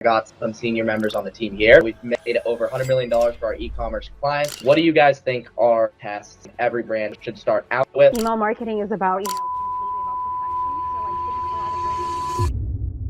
got some senior members on the team here. We've made over $100 million for our e-commerce clients. What do you guys think are tests every brand should start out with? Email marketing is about, completely about perfection. So I think a lot of brands.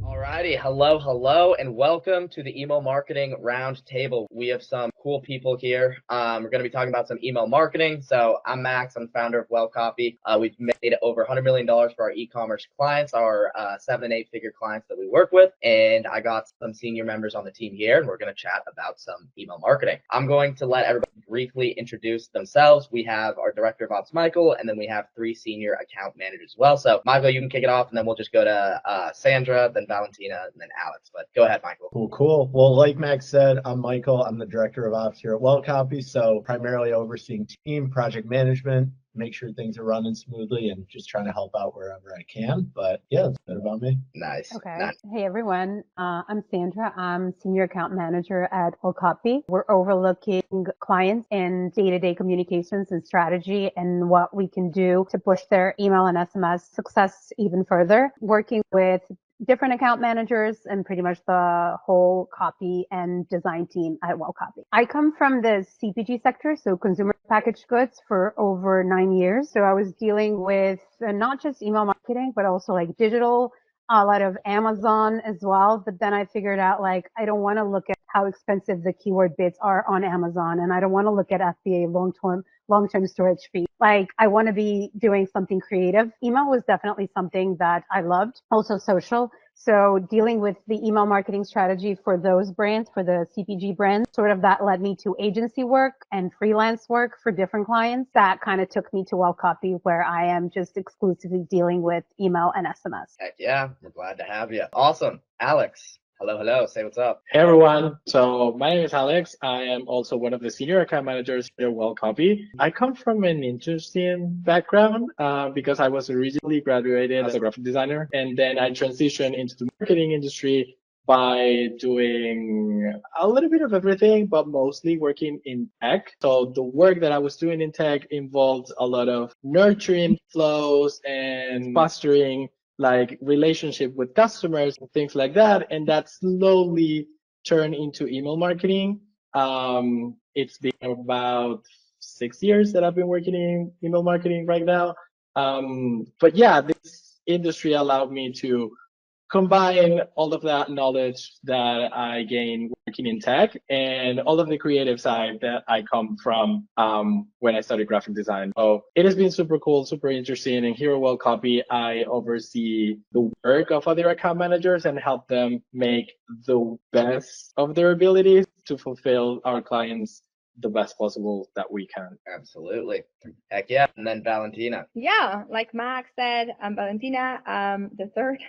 Alrighty, hello, and welcome to the email marketing roundtable. We have some cool people here. We're going to be talking about some email marketing. So I'm Max, I'm founder of Wellcopy. We've made over $100 million for our e-commerce clients, our 7 and 8 figure clients that we work with. And I got some senior members on the team here, and we're going to chat about some email marketing. I'm going to let everybody briefly introduce themselves. We have our director of ops, Michael, and then we have 3 senior account managers as well. So Michael, you can kick it off, and then we'll just go to Sandra, then Valentina, and then Alex. But go ahead, Michael. Cool. Well, like Max said, I'm Michael. I'm the director of ops here at Wellcopy. So primarily overseeing team, project management, make sure things are running smoothly, and just trying to help out wherever I can. But yeah, that's a bit about me. Nice. Okay. Nice. Hey, everyone. I'm Sandra. I'm senior account manager at Wellcopy. We're overlooking clients in day-to-day communications and strategy and what we can do to push their email and SMS success even further, working with different account managers and pretty much the whole copy and design team at Wellcopy. I come from the CPG sector, so consumer packaged goods, for over 9 years. So I was dealing with not just email marketing, but also like digital, a lot of Amazon as well. But then I figured out I don't want to look at how expensive the keyword bids are on Amazon, and I don't want to look at FBA long-term storage fee. I want to be doing something creative. Email was definitely something that I loved. Also social. So dealing with the email marketing strategy for those brands, for the CPG brands, sort of that led me to agency work and freelance work for different clients. That kind of took me to Wellcopy, where I am just exclusively dealing with email and SMS. Heck yeah, we're glad to have you. Awesome. Alex. Hello. Say what's up. Hey everyone. So my name is Alex. I am also one of the senior account managers here at Wellcopy. I come from an interesting background because I was originally graduated as a graphic designer, and then I transitioned into the marketing industry by doing a little bit of everything, but mostly working in tech. So the work that I was doing in tech involved a lot of nurturing flows and fostering relationship with customers and things like that. And that slowly turned into email marketing. It's been about 6 years that I've been working in email marketing right now. But yeah, this industry allowed me to combine all of that knowledge that I gained working in tech and all of the creative side that I come from when I studied graphic design. So it has been super cool, super interesting. And here at Wellcopy, I oversee the work of other account managers and help them make the best of their abilities to fulfill our clients the best possible that we can. Absolutely. Heck yeah. And then Valentina. Yeah, like Max said, I'm Valentina. I'm the third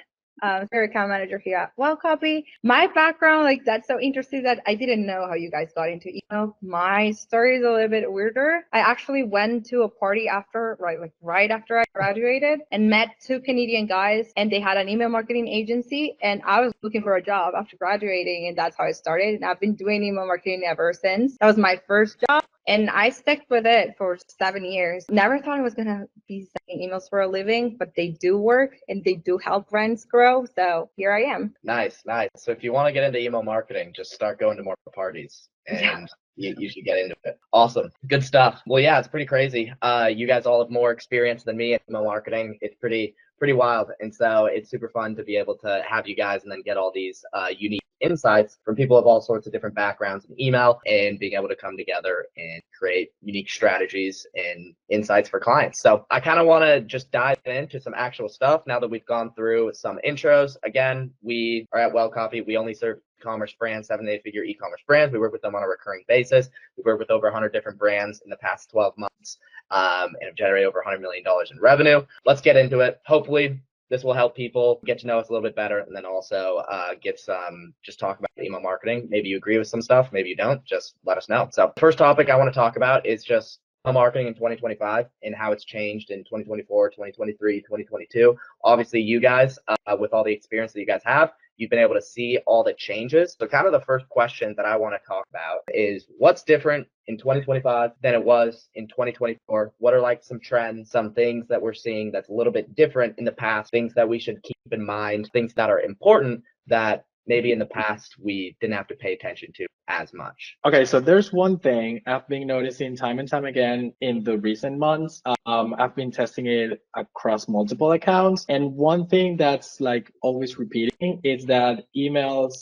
senior account manager here at Wellcopy. My background, that's so interesting that I didn't know how you guys got into email. My story is a little bit weirder. I actually went to a party right after I graduated and met 2 Canadian guys, and they had an email marketing agency, and I was looking for a job after graduating, and that's how I started. And I've been doing email marketing ever since. That was my first job. And I stuck with it for 7 years. Never thought I was going to be sending emails for a living, but they do work and they do help brands grow. So here I am. Nice. So if you want to get into email marketing, just start going to more parties and you should get into it. Awesome. Good stuff. Well, yeah, it's pretty crazy. You guys all have more experience than me in email marketing. It's pretty wild. And so it's super fun to be able to have you guys and then get all these unique insights from people of all sorts of different backgrounds in email, and being able to come together and create unique strategies and insights for clients. So I kind of want to just dive into some actual stuff now that we've gone through some intros. Again, we are at Wellcopy. We only serve e-commerce brands, 7 to 8 figure e-commerce brands. We work with them on a recurring basis. We've worked with over 100 different brands in the past 12 months and have generated over $100 million in revenue. Let's get into it. Hopefully this will help people get to know us a little bit better, and then also just talk about email marketing. Maybe you agree with some stuff, maybe you don't, just let us know. So first topic I want to talk about is just email marketing in 2025 and how it's changed in 2024, 2023, 2022. Obviously you guys, with all the experience that you guys have, you've been able to see all the changes. So kind of the first question that I want to talk about is what's different in 2025 than it was in 2024? What are some trends, some things that we're seeing that's a little bit different in the past, things that we should keep in mind, things that are important that maybe in the past we didn't have to pay attention to as much? Okay, so there's one thing I've been noticing time and time again in the recent months. I've been testing it across multiple accounts, and one thing that's like always repeating is that emails,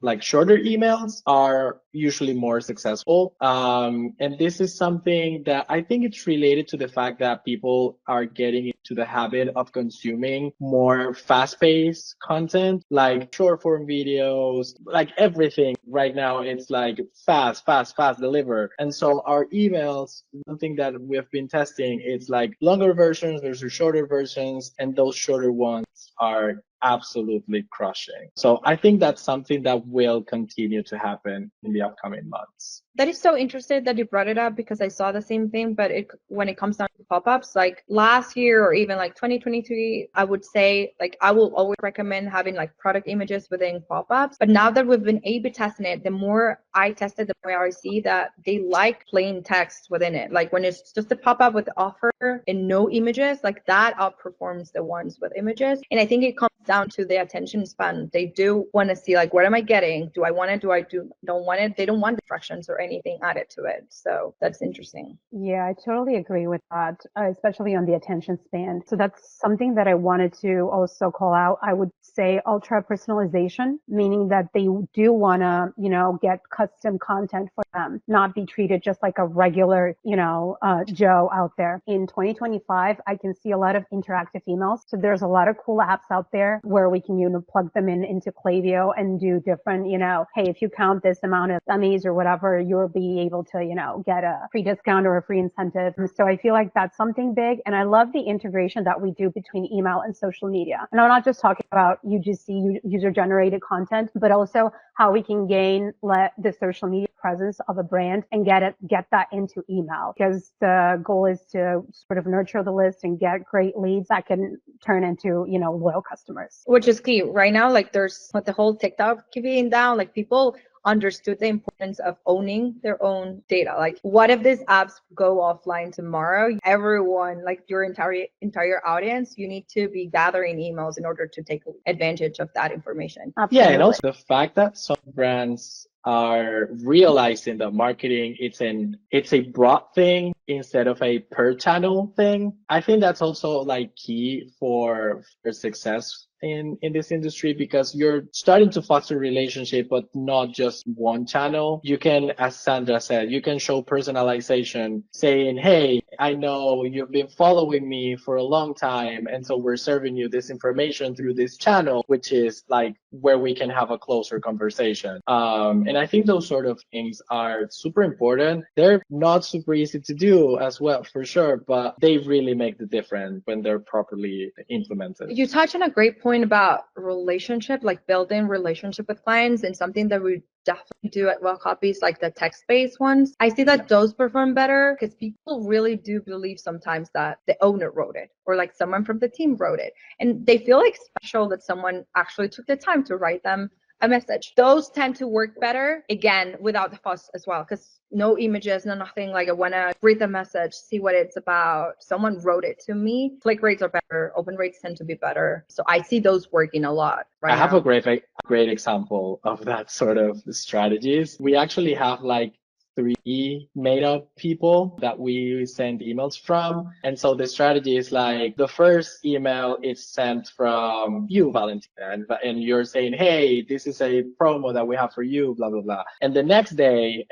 like shorter emails, are usually more successful. And this is something that I think it's related to the fact that people are getting into the habit of consuming more fast-paced content, like short form videos, like everything right now. It's like fast, fast, fast deliver. And so our emails, one thing that we've been testing, it's like longer versions versus shorter versions, and those shorter ones are absolutely crushing. So I think that's something that will continue to happen in the upcoming months. That is so interesting that you brought it up, because I saw the same thing, but when it comes down to pop-ups, like last year or even like 2023, I would say like I will always recommend having like product images within pop-ups. But now that we've been A/B testing it, the more I tested, the more I see that they like plain text within it. Like when it's just a pop-up with the offer and no images, like that outperforms the ones with images. And I think it comes down to the attention span. They do want to see like, what am I getting? Do I want it? Don't want it? They don't want distractions or anything added to it. So that's interesting. Yeah, I totally agree with that, especially on the attention span. So that's something that I wanted to also call out. I would say ultra personalization, meaning that they do want to, get custom content for them, not be treated just like a regular, Joe out there. In 2025, I can see a lot of interactive emails. So there's a lot of cool apps out there where we can, plug them into Klaviyo and do different, hey, if you count this amount of dummies or whatever, you'll be able to, get a free discount or a free incentive. So I feel like that's something big. And I love the integration that we do between email and social media. And I'm not just talking about UGC, user generated content, but also how we can gain the social media presence of a brand and get that into email, because the goal is to sort of nurture the list and get great leads that can turn into, loyal customers. Which is key right now. Like there's with the whole TikTok being down, like people understood the importance of owning their own data. Like what if these apps go offline tomorrow? Everyone, like your entire audience, you need to be gathering emails in order to take advantage of that information. Absolutely. Yeah, and also the fact that some brands are realizing that marketing it's a broad thing instead of a per channel thing. I think that's also like key for success in this industry, because you're starting to foster a relationship, but not just one channel. You can, as Sandra said, you can show personalization, saying, hey, I know you've been following me for a long time, and so we're serving you this information through this channel, which is like where we can have a closer conversation. And I think those sort of things are super important. They're not super easy to do as well, for sure, but they really make the difference when they're properly implemented. You touch on a great point about relationship, like building relationship with clients, and something that we definitely do at Wellcopy is like the text-based ones. I see that those perform better because people really do believe sometimes that the owner wrote it or like someone from the team wrote it, and they feel like special that someone actually took the time to write them a message. Those tend to work better, again, without the fuss as well, because no images, no nothing. Like I want to read the message, see what it's about. Someone wrote it to me. Click rates are better. Open rates tend to be better. So I see those working a lot right I have now. a great example of that sort of strategies. We actually have like 3 made up people that we send emails from. And so the strategy is like the first email is sent from you, Valentina, and you're saying, hey, this is a promo that we have for you, blah, blah, blah. And the next day,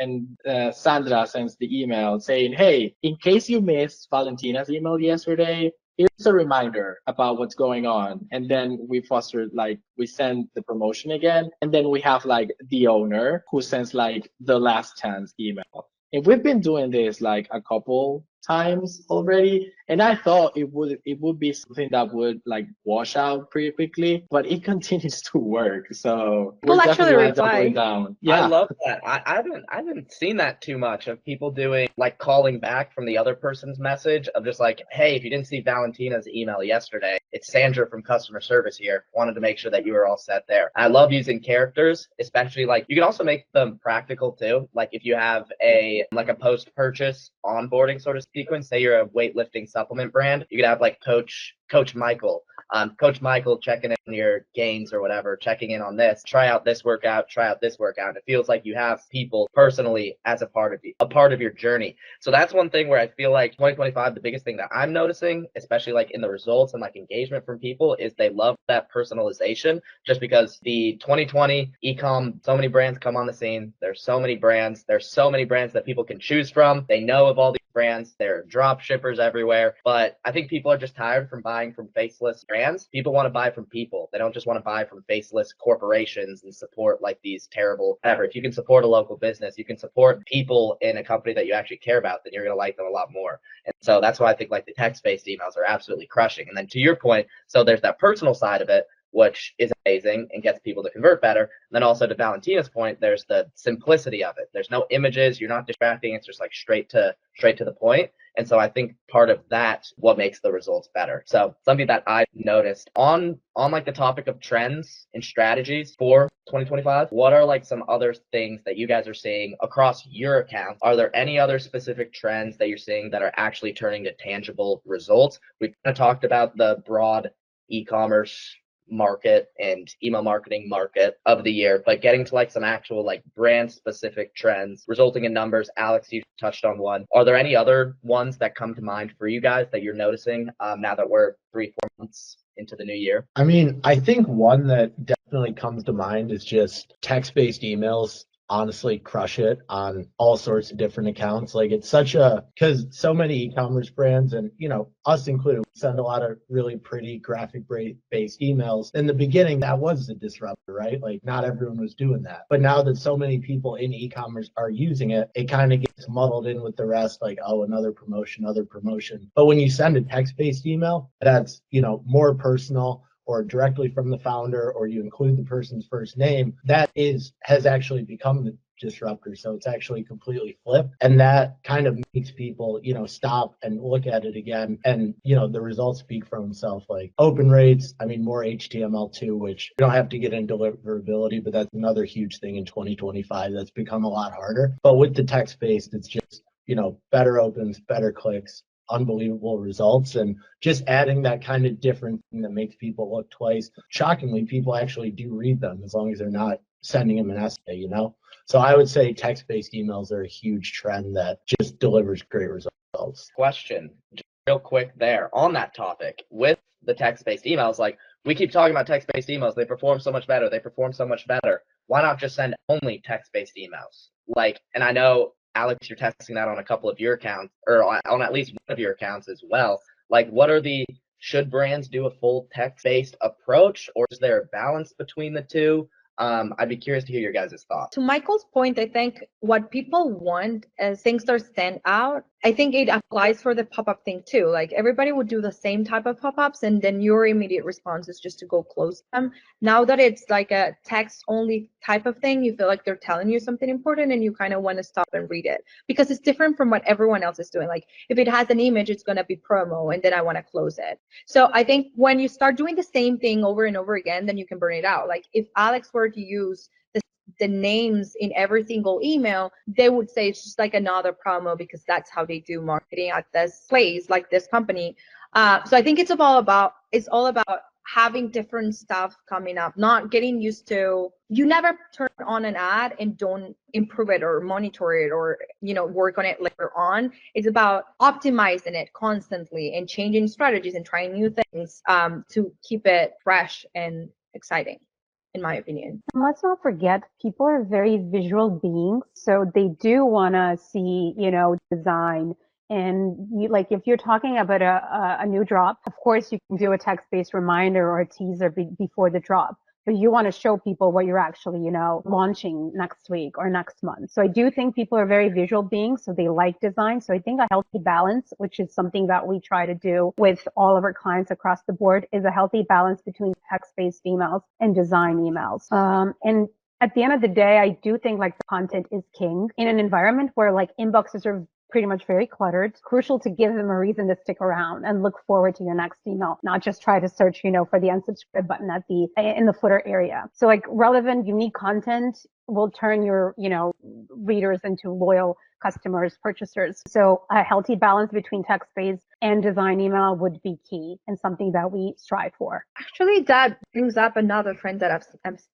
Sandra sends the email saying, hey, in case you missed Valentina's email yesterday, here's a reminder about what's going on. And then we we send the promotion again. And then we have like the owner who sends like the last chance email. And we've been doing this like a couple times already, and I thought it would be something that would like wash out pretty quickly, but it continues to work. So People we're actually definitely reply. doubling down. Yeah, I love that. I haven't seen that too much of people doing like calling back from the other person's message of just like, hey, if you didn't see Valentina's email yesterday, it's Sandra from customer service here. Wanted to make sure that you were all set there. I love using characters, especially like you can also make them practical too. Like if you have a post-purchase onboarding sort of sequence, say you're a weightlifting supplement brand, you could have like Coach Michael Coach Michael checking in on your gains or whatever, checking in on this, try out this workout, try out this workout. It feels like you have people personally as a part of your journey. So that's one thing where I feel like 2025, the biggest thing that I'm noticing, especially like in the results and like engagement from people, is they love that personalization, just because the 2020 ecom, so many brands come on the scene. There's so many brands that people can choose from. They know of all these brands. There are drop shippers everywhere, but I think people are just tired from buying from faceless brands. People want to buy from people. They don't just want to buy from faceless corporations and support like these terrible whatever. If you can support a local business, you can support people in a company that you actually care about, then you're going to like them a lot more. And so that's why I think like the text-based emails are absolutely crushing. And then to your point, so there's that personal side of it, which is amazing and gets people to convert better. And then also to Valentina's point, there's the simplicity of it. There's no images. You're not distracting. It's just like straight to the point. And so I think part of that, what makes the results better. So something that I've noticed on like the topic of trends and strategies for 2025, what are like some other things that you guys are seeing across your account? Are there any other specific trends that you're seeing that are actually turning to tangible results? We've kind of talked about the broad e-commerce market and email marketing market of the year, but getting to like some actual like brand specific trends resulting in numbers. Alex, you touched on one. Are there any other ones that come to mind for you guys that you're noticing now that we're 3-4 months into the new year? I mean, I think one that definitely comes to mind is just text-based emails honestly crush it on all sorts of different accounts. Like it's because so many e-commerce brands, and us included, send a lot of really pretty graphic based emails. In the beginning, that was the disruptor, right? Like not everyone was doing that. But now that so many people in e-commerce are using it, it kind of gets muddled in with the rest, like, oh, another promotion. But when you send a text-based email, that's, more personal, or directly from the founder, or you include the person's first name, has actually become the disruptor. So it's actually completely flipped. And that kind of makes people, stop and look at it again. And, the results speak for themselves, like open rates, more HTML2, which you don't have to get into deliverability, but that's another huge thing in 2025 that's become a lot harder. But with the text-based, it's just, better opens, better clicks, unbelievable results, and just adding that kind of different thing that makes people look twice. Shockingly, people actually do read them as long as they're not sending them an essay, So I would say text-based emails are a huge trend that just delivers great results. Question, just real quick there on that topic with the text-based emails. Like we keep talking about text-based emails, they perform so much better. Why not just send only text-based emails? Like, and I know Alex, you're testing that on a couple of your accounts, or on at least one of your accounts as well. Like, should brands do a full text-based approach, or is there a balance between the two? I'd be curious to hear your guys' thoughts. To Michael's point, I think what people want as things that stand out, I think it applies for the pop-up thing too. Like everybody would do the same type of pop-ups, and then your immediate response is just to go close them. Now that it's like a text-only type of thing, you feel like they're telling you something important and you kind of want to stop and read it because it's different from what everyone else is doing. Like if it has an image, it's going to be promo, and then I want to close it. So I think when you start doing the same thing over and over again, then you can burn it out. Like if Alex were to use the names in every single email, they would say it's just like another promo because that's how they do marketing at this place, like this company. So I think it's all about having different stuff coming up, not getting used to, you never turn on an ad and don't improve it or monitor it or, work on it later on. It's about optimizing it constantly and changing strategies and trying new things to keep it fresh and exciting, in my opinion. And let's not forget, people are very visual beings, so they do want to see, design. And if you're talking about a new drop, of course you can do a text-based reminder or a teaser before the drop, but you want to show people what you're actually, launching next week or next month. So I do think people are very visual beings, so they like design. So I think a healthy balance, which is something that we try to do with all of our clients across the board, is a healthy balance between text-based emails and design emails. And at the end of the day, I do think the content is king in an environment where inboxes are pretty much very cluttered. It's crucial to give them a reason to stick around and look forward to your next email, not just try to search, for the unsubscribe button in the footer area. So like relevant, unique content will turn your, readers into loyal customers, purchasers. So a healthy balance between text-based and design email would be key and something that we strive for. Actually, that brings up another trend that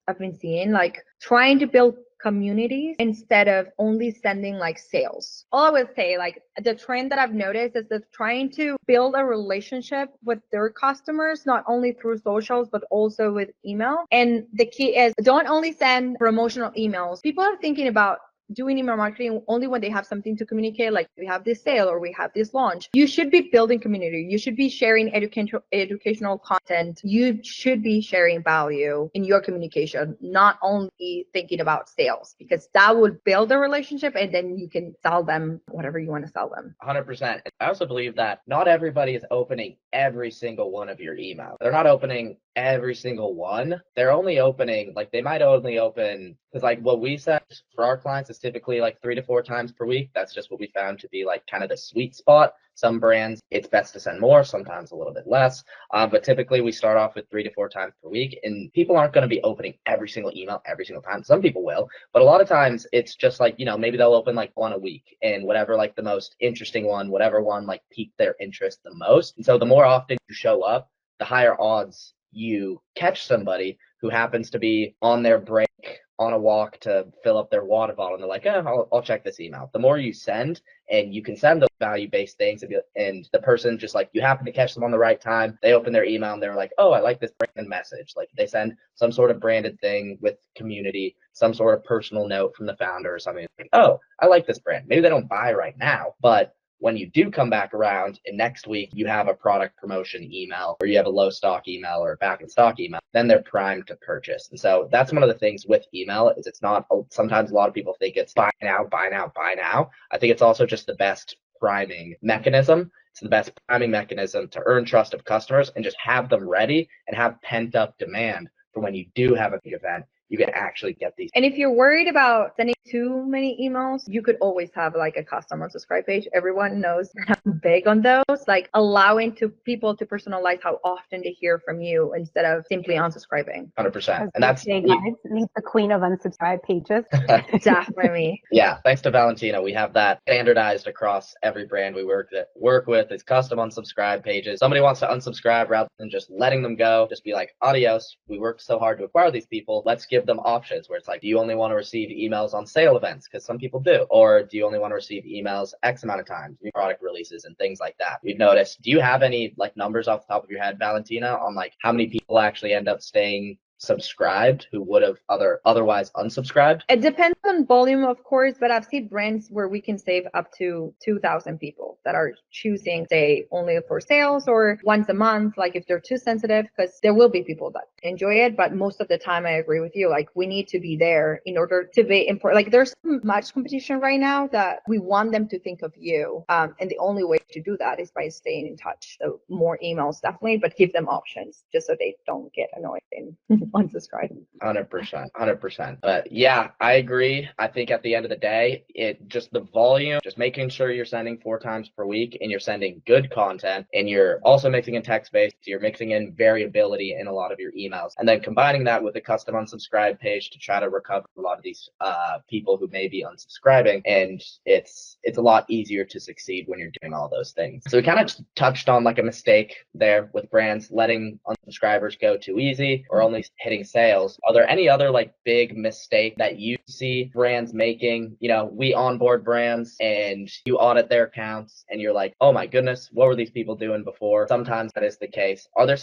I've been seeing, like trying to build communities instead of only sending like sales. All I would say, like the trend that I've noticed is that trying to build a relationship with their customers, not only through socials, but also with email. And the key is don't only send promotional emails. People are thinking about doing email marketing only when they have something to communicate, like we have this sale or we have this launch. You should be building community. You should be sharing educational content. You should be sharing value in your communication, not only thinking about sales, because that would build a relationship and then you can sell them whatever you want to sell them. 100%. I also believe that not everybody is opening every single one of your emails. They're not opening every single one. They're only opening, like they might only open, because like what we set for our clients is typically like 3 to 4 times per week. That's just what we found to be like kind of the sweet spot. Some brands, it's best to send more, sometimes a little bit less. But typically we start off with 3 to 4 times per week, and people aren't going to be opening every single email every single time. Some people will, but a lot of times it's just like, maybe they'll open like one a week, and whatever like the most interesting one, whatever one like piqued their interest the most. And so the more often you show up, the higher odds you catch somebody who happens to be on their break on a walk to fill up their water bottle, and they're like, I'll check this email. The more you send, and you can send those value-based things, and the person just like, you happen to catch them on the right time, they open their email and they're like, oh, I like this branded message. Like they send some sort of branded thing with community, some sort of personal note from the founder or something. Like, oh, I like this brand. Maybe they don't buy right now, but when you do come back around and next week you have a product promotion email, or you have a low stock email or a back in stock email, then they're primed to purchase. And so that's one of the things with email is it's not, sometimes a lot of people think it's buy now, buy now, buy now. I think it's also just the best priming mechanism. It's the best priming mechanism to earn trust of customers and just have them ready and have pent up demand for when you do have a big event. You can actually get these. And if you're worried about sending too many emails, you could always have like a custom unsubscribe page. Everyone knows that I'm big on those, like allowing people to personalize how often they hear from you instead of simply unsubscribing. 100%. And that's guys, meet the queen of unsubscribe pages. Definitely. Yeah, thanks to Valentina, we have that standardized across every brand we work with. It's custom unsubscribe pages. Somebody wants to unsubscribe, rather than just letting them go, just be like, adios, we worked so hard to acquire these people. Let's give them options where it's like, do you only want to receive emails on sale events? Because some people do. Or do you only want to receive emails X amount of times, new product releases and things like that? We've noticed, do you have any like numbers off the top of your head, Valentina, on like how many people actually end up staying subscribed who would have otherwise unsubscribed? It depends on volume, of course, but I've seen brands where we can save up to 2,000 people that are choosing, say, only for sales or once a month, like if they're too sensitive, because there will be people that enjoy it. But most of the time, I agree with you. Like we need to be there in order to be important. Like there's so much competition right now that we want them to think of you. And the only way to do that is by staying in touch. So more emails, definitely, but give them options just so they don't get annoyed and unsubscribe. 100%. But yeah, I agree. I think at the end of the day, it just the volume, just making sure you're sending 4 times per week and you're sending good content and you're also mixing in text-based, you're mixing in variability in a lot of your emails, and then combining that with a custom unsubscribe page to try to recover a lot of these people who may be unsubscribing. And it's a lot easier to succeed when you're doing all those things. So we kind of touched on like a mistake there with brands letting unsubscribers go too easy or only hitting sales. Are there any other like big mistake that you see brands making? We onboard brands and you audit their accounts and you're like, oh my goodness, what were these people doing before? Sometimes that is the case. Are there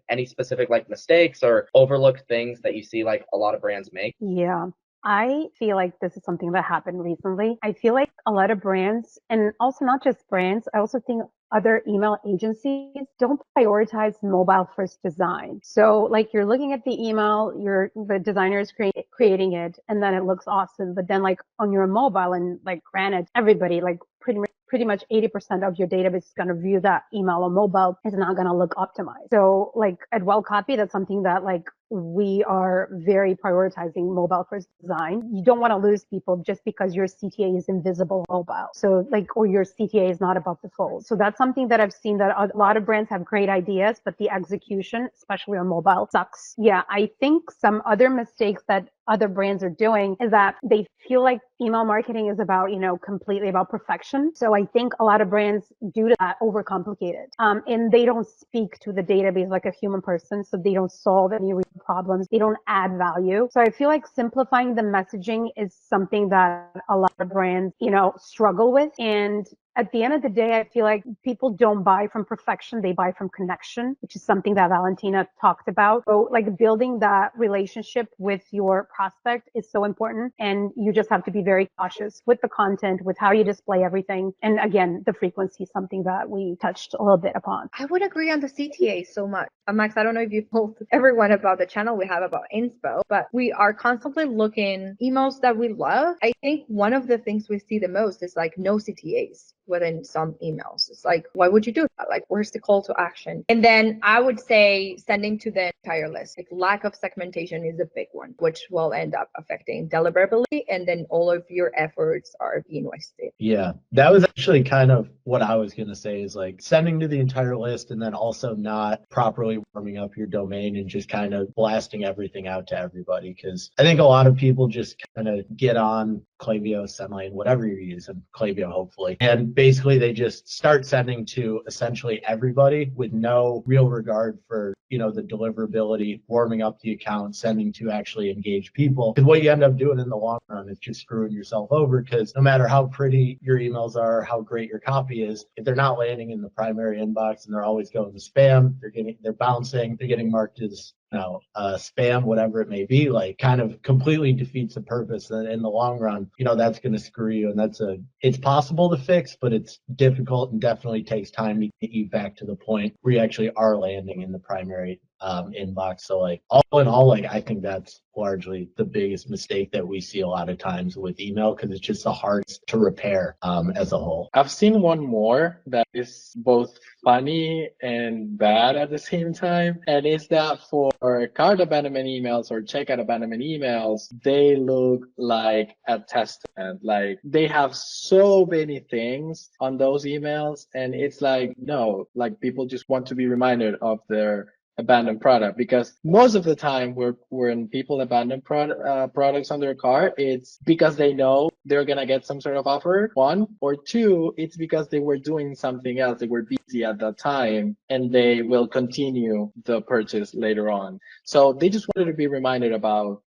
any specific like mistakes or overlooked things that you see like a lot of brands make? Yeah. I feel like this is something that happened recently. I feel like a lot of brands, and also not just brands, I also think other email agencies don't prioritize mobile first design. So like you're looking at the email, the designer is creating it and then it looks awesome. But then like on your mobile, and like granted, everybody like pretty much 80% of your database is going to view that email on mobile, is not going to look optimized. So like at Wellcopy, that's something that like we are very prioritizing mobile first design. You don't want to lose people just because your CTA is invisible mobile. So or your CTA is not above the fold. So that's something that I've seen, that a lot of brands have great ideas, but the execution, especially on mobile, sucks. Yeah, I think some other mistakes that other brands are doing is that they feel like email marketing is about, completely about perfection. So I think a lot of brands do that, overcomplicate it. And they don't speak to the database like a human person. So they don't solve any real problems. They don't add value. So I feel like simplifying the messaging is something that a lot of brands, struggle with. And at the end of the day, I feel like people don't buy from perfection. They buy from connection, which is something that Valentina talked about. So building that relationship with your prospect is so important. And you just have to be very cautious with the content, with how you display everything. And again, the frequency is something that we touched a little bit upon. I would agree on the CTA so much. Max, I don't know if you've told everyone about the channel we have about inspo, but we are constantly looking emails that we love. I think one of the things we see the most is no CTAs within some emails. It's why would you do that? Where's the call to action? And then I would say sending to the entire list. Lack of segmentation is a big one, which will end up affecting deliverability, and then all of your efforts are being wasted. Yeah, that was actually kind of what I was going to say, is sending to the entire list and then also not properly warming up your domain and just kind of blasting everything out to everybody. Because I think a lot of people just kind of get on Klaviyo, Sendlane, whatever you're using, Klaviyo hopefully, and basically they just start sending to essentially everybody with no real regard for the deliverability, warming up the account, sending to actually engage people. Because what you end up doing in the long run is just screwing yourself over, because no matter how pretty your emails are, how great your copy is, if they're not landing in the primary inbox and they're always going to spam, they're bouncing, they're getting marked as spam, whatever it may be, kind of completely defeats the purpose. And in the long run, that's going to screw you. And it's possible to fix, but it's difficult and definitely takes time to get you back to the point where you actually are landing in the primary inbox. So all in all, I think that's largely the biggest mistake that we see a lot of times with email, because it's just the hardest to repair as a whole. I've seen one more that is both funny and bad at the same time, and it's that for cart abandonment emails or checkout abandonment emails, they look like a testament. They have so many things on those emails, and it's no, people just want to be reminded of their abandoned product, because most of the time when people abandon products on their cart, it's because they know they're gonna get some sort of offer, one, or two, it's because they were doing something else, they were busy at that time, and they will continue the purchase later on. So they just wanted to be reminded about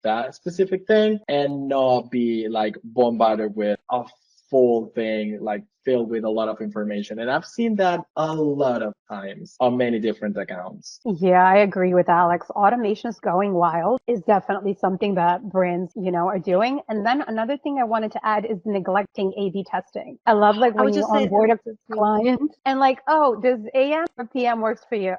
that specific thing, and not be bombarded with a full thing filled with a lot of information. And I've seen that a lot of times on many different accounts. Yeah, I agree with Alex. Automation is going wild is definitely something that brands, are doing. And then another thing I wanted to add is neglecting A/B testing. I love when you onboard a client and oh, does AM or PM works for you?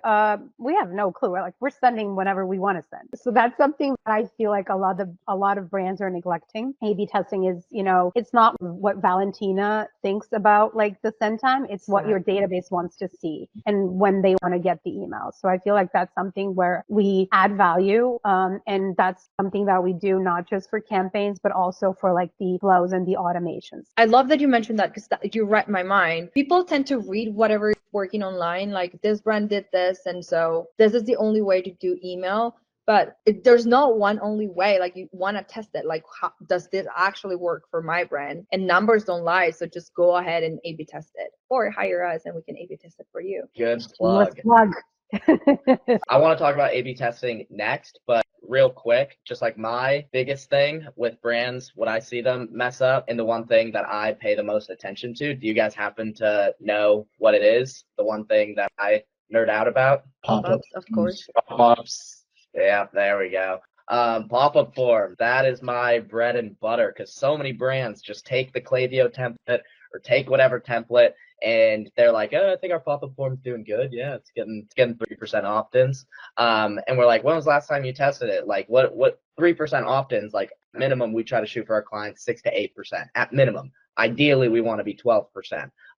We have no clue. We're sending whenever we want to send. So that's something that I feel like a lot of brands are neglecting. A/B testing is, it's not what Valentina thinks about the send time. It's what your database wants to see and when they want to get the email. So I feel like that's something where we add value. And that's something that we do not just for campaigns, but also for the flows and the automations. I love that you mentioned that, because you read my mind. People tend to read whatever is working online, this brand did this, and so this is the only way to do email. But there's not one only way. You want to test it. How, does this actually work for my brand? And numbers don't lie. So just go ahead and A/B test it, or hire us and we can A/B test it for you. Good plug. I want to talk about A/B testing next, but real quick, just my biggest thing with brands, what I see them mess up, and the one thing that I pay the most attention to, do you guys happen to know what it is? The one thing that I nerd out about? Pop-ups, of course. Pop-ups. Yeah, there we go. Pop-up form, that is my bread and butter, because so many brands just take the Klaviyo template or take whatever template, and they're like, oh, I think our pop-up form's doing good. Yeah, it's getting 3% opt-ins. And we're like, when was the last time you tested it? What 3% opt-ins? minimum, we try to shoot for our clients 6 to 8% at minimum. Ideally, we want to be 12%,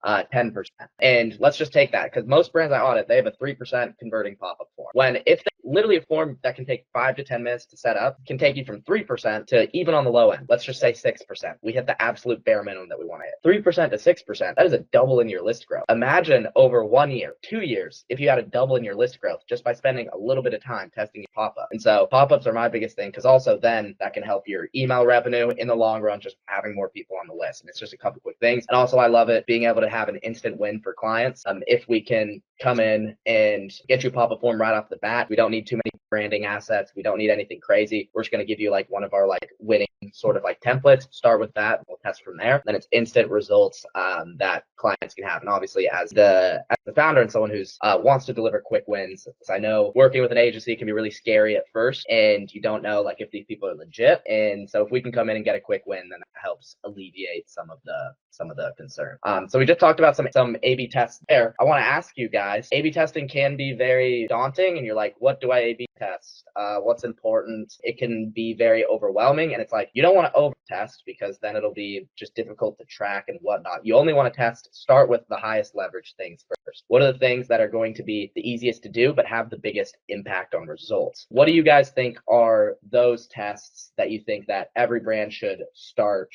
10%. And let's just take that, because most brands I audit, they have a 3% converting pop-up form. When if they, literally a form that can take 5 to 10 minutes to set up can take you from 3% to, even on the low end, let's just say 6%. We hit the absolute bare minimum that we want to hit. 3% to 6%, that is a double in your list growth. Imagine over 1 year, 2 years, if you had a double in your list growth just by spending a little bit of time testing your pop-up. And so pop-ups are my biggest thing, because also then that can help your email revenue in the long run, just having more people on the list. And it's just a couple quick things. And also I love it being able to have an instant win for clients. If we can come in and get you a pop-up form right off the bat, we don't need too many branding assets. We don't need anything crazy. We're just going to give you like one of our like winning sort of like templates. Start with that. We'll test from there. Then it's instant results that clients can have. And obviously as the founder and someone who's wants to deliver quick wins, because I know working with an agency can be really scary at first and you don't know like if these people are legit. And so if we can come in and get a quick win, then that helps alleviate some of the concern. So we just talked about some A/B tests there. I want to ask you guys, A/B testing can be very daunting and you're like, what do I A/B test? What's important? It can be very overwhelming, and it's like you don't want to over test because then it'll be just difficult to track and whatnot. You only want to start with the highest leverage things first. What are the things that are going to be the easiest to do but have the biggest impact on results? What do you guys think are those tests that you think that every brand should start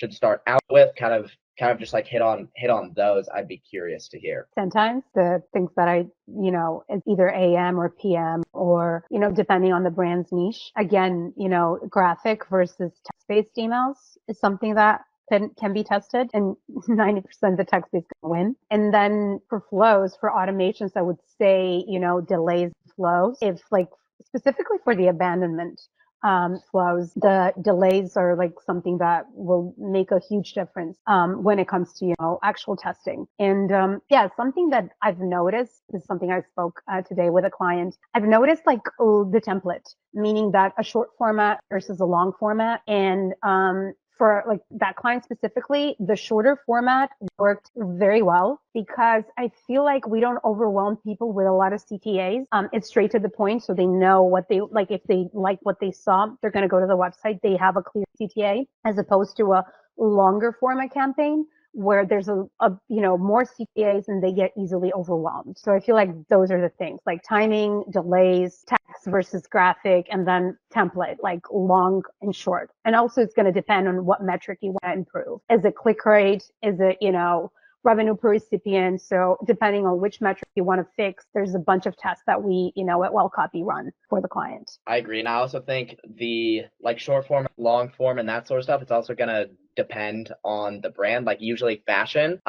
out with? Kind of just like hit on those. I'd be curious to hear. Sometimes the things that it's either AM or PM or, depending on the brand's niche. Again, graphic versus text-based emails is something that can be tested, and 90% of the text-based can win. And then for flows, for automations, I would say, delays flows. If like specifically for the abandonment flows, the delays are like something that will make a huge difference when it comes to actual testing. And something that I've noticed is something I spoke today with a client. I've noticed like the template, meaning that a short format versus a long format, and for like that client specifically, the shorter format worked very well because I feel like we don't overwhelm people with a lot of CTAs. It's straight to the point, so they know what they like. If they like what they saw, they're going to go to the website. They have a clear CTA, as opposed to a longer format campaign where there's a more CTAs and they get easily overwhelmed. So I feel like those are the things, like timing, delays, text versus graphic, and then template, like long and short. And also it's going to depend on what metric you want to improve. Is it click rate? Is it, revenue per recipient? So depending on which metric you want to fix, there's a bunch of tests that we, at Wellcopy run for the client. I agree. And I also think the like short form, long form, and that sort of stuff, it's also going to depend on the brand. Like usually fashion,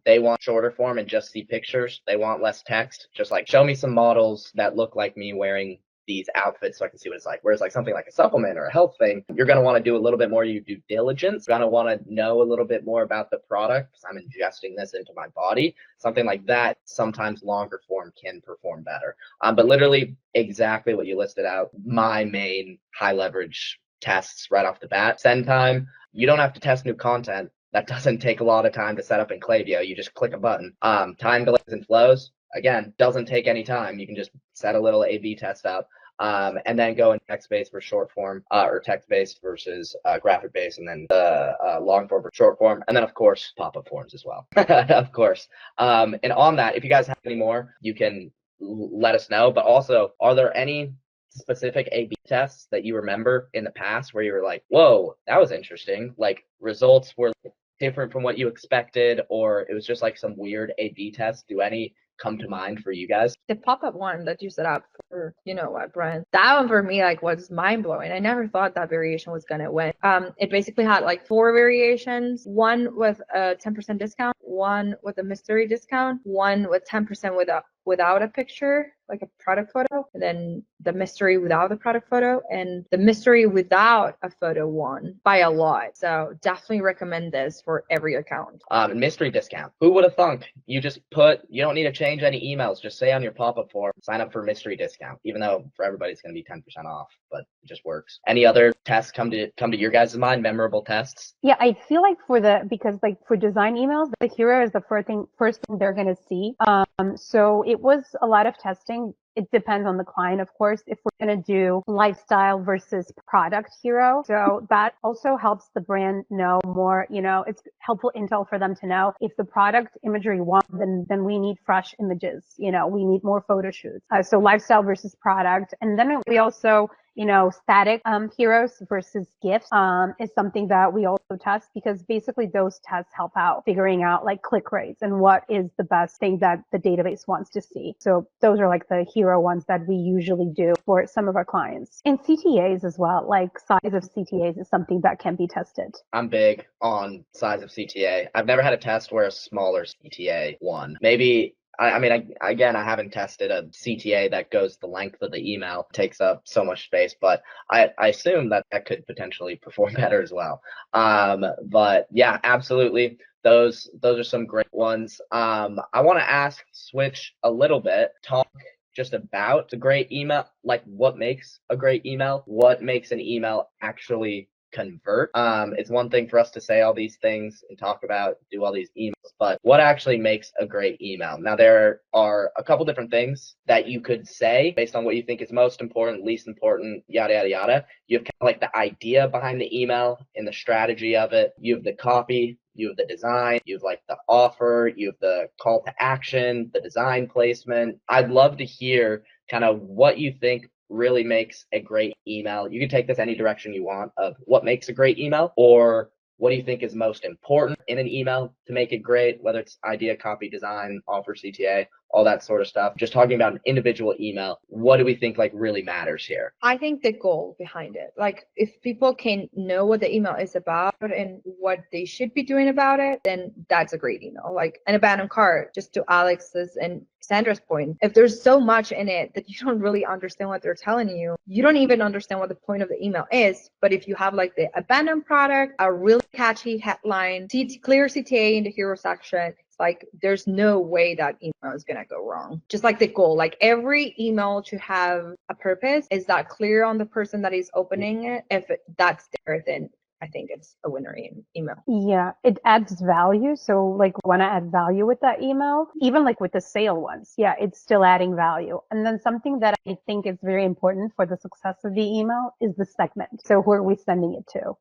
they want shorter form and just see pictures. They want less text. Just like show me some models that look like me wearing these outfits so I can see what it's like. Whereas like something like a supplement or a health thing, you're going to want to do a little bit more due diligence. You're going to want to know a little bit more about the product because I'm ingesting this into my body. Something like that, sometimes longer form can perform better. But literally exactly what you listed out, my main high leverage tests right off the bat. Send time. You don't have to test new content. That doesn't take a lot of time to set up in Klaviyo. You just click a button. Time delays and flows, again, doesn't take any time. You can just set a little A/B test up. And then go in text-based for short form, or text-based versus graphic-based, and then long form for short form, and then of course pop-up forms as well. Of course. And on that, if you guys have any more, you can let us know. But also, are there any specific A/B tests that you remember in the past where you were like, "Whoa, that was interesting"? Like results were different from what you expected, or it was just like some weird A/B test. Do any come to mind for you guys? The pop-up one that you set up for, what brand? That one for me was mind blowing. I never thought that variation was gonna win. It basically had like 4 variations, one with a 10% discount, one with a mystery discount, one with 10% without a picture, like a product photo, and then the mystery without the product photo, and the mystery without a photo won by a lot. So definitely recommend this for every account. Mystery discount. Who would have thunk? You don't need to change any emails. Just say on your pop-up form, sign up for mystery discount, even though for everybody it's going to be 10% off, but it just works. Any other tests come to your guys' mind, memorable tests? Yeah, I feel like because for design emails, the hero is the first thing they're going to see. So it was a lot of testing. it depends on the client, of course. If we're going to do lifestyle versus product hero, so that also helps the brand know more, it's helpful intel for them to know if the product imagery won, then we need fresh images, we need more photo shoots. So lifestyle versus product. And then we also, static heroes versus GIFs is something that we also test, because basically those tests help out figuring out like click rates and what is the best thing that the database wants to see. So those are like the hero ones that we usually do for some of our clients. And CTAs as well, like size of CTAs is something that can be tested. I'm big on size of CTA. I've never had a test where a smaller CTA won. Maybe I haven't tested a CTA that goes the length of the email, takes up so much space, but I assume that could potentially perform better as well. But yeah, absolutely. Those are some great ones. I want to switch a little bit, talk just about the great email, like what makes a great email, what makes an email actually convert. It's one thing for us to say all these things and talk about, do all these emails, but what actually makes a great email? Now, there are a couple different things that you could say based on what you think is most important, least important, yada, yada, yada. You have kind of like the idea behind the email and the strategy of it. You have the copy, you have the design, you have like the offer, you have the call to action, the design placement. I'd love to hear kind of what you think really makes a great email. You can take this any direction you want of what makes a great email, or what do you think is most important in an email to make it great, whether it's idea, copy, design, offer, CTA, all that sort of stuff. Just talking about an individual email, what do we think like really matters here? I think the goal behind it, like if people can know what the email is about and what they should be doing about it, then that's a great email. Like an abandoned cart, just to Alex's and Sandra's point, if there's so much in it that you don't really understand what they're telling you, you don't even understand what the point of the email is. But if you have like the abandoned product, a really catchy headline, clear CTA in the hero section, like there's no way that email is gonna go wrong. Just like the goal, like every email to have a purpose, is that clear on the person that is opening it? If that's there, then I think it's a winner email. Yeah, it adds value. So like when I add value with that email, even like with the sale ones, yeah, it's still adding value. And then something that I think is very important for the success of the email is the segment. So who are we sending it to?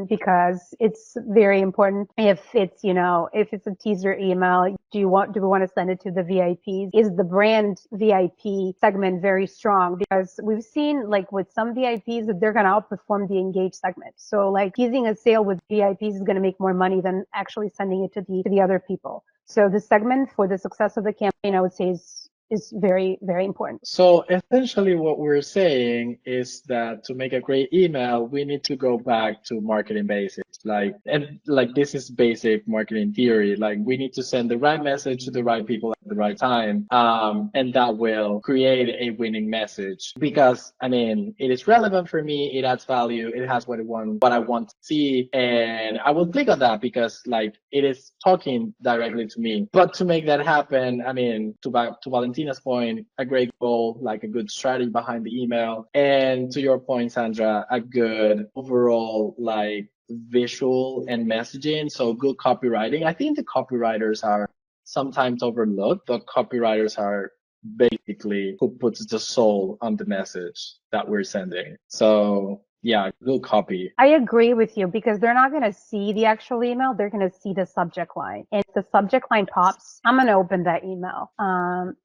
Because it's very important. If it's, if it's a teaser email, do we want to send it to the VIPs? Is the brand VIP segment very strong? Because we've seen like with some VIPs that they're going to outperform the engaged segment. So like teasing a sale with VIPs is going to make more money than actually sending it to the other people. So the segment for the success of the campaign, I would say is very, very important. So essentially what we're saying is that to make a great email, we need to go back to marketing basics. This is basic marketing theory. Like we need to send the right message to the right people at the right time. And that will create a winning message, because it is relevant for me. It adds value. It has what I want to see. And I will click on that because like it is talking directly to me. But to make that happen, to Valentina's point, a great goal, like a good strategy behind the email. And to your point, Sandra, a good overall like visual and messaging. So good copywriting. I think the copywriters are sometimes overlooked, but copywriters are basically who puts the soul on the message that we're sending. So yeah, good copy. I agree with you, because they're not going to see the actual email. They're going to see the subject line. And if the subject line pops, I'm going to open that email.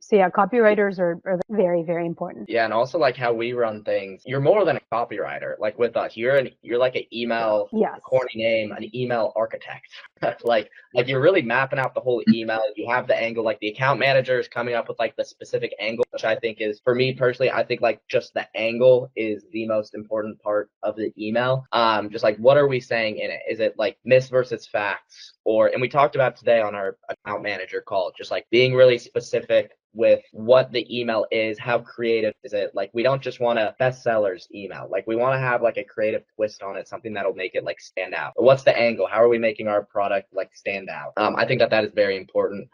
So yeah, copywriters are very, very important. Yeah, and also like how we run things, you're more than a copywriter. Like with us, you're like an email, yes. corny name, an email architect. like you're really mapping out the whole email. You have the angle, like the account manager is coming up with like the specific angle, which I think is, for me personally, I think like just the angle is the most important part of the email. Just like what are we saying in it? Is it like myths versus facts? And we talked about today on our account manager call, just like being really specific with what the email is, how creative is it? Like we don't just want a bestsellers email. Like we want to have like a creative twist on it, something that'll make it like stand out. But what's the angle? How are we making our product like stand out? I think that is very important.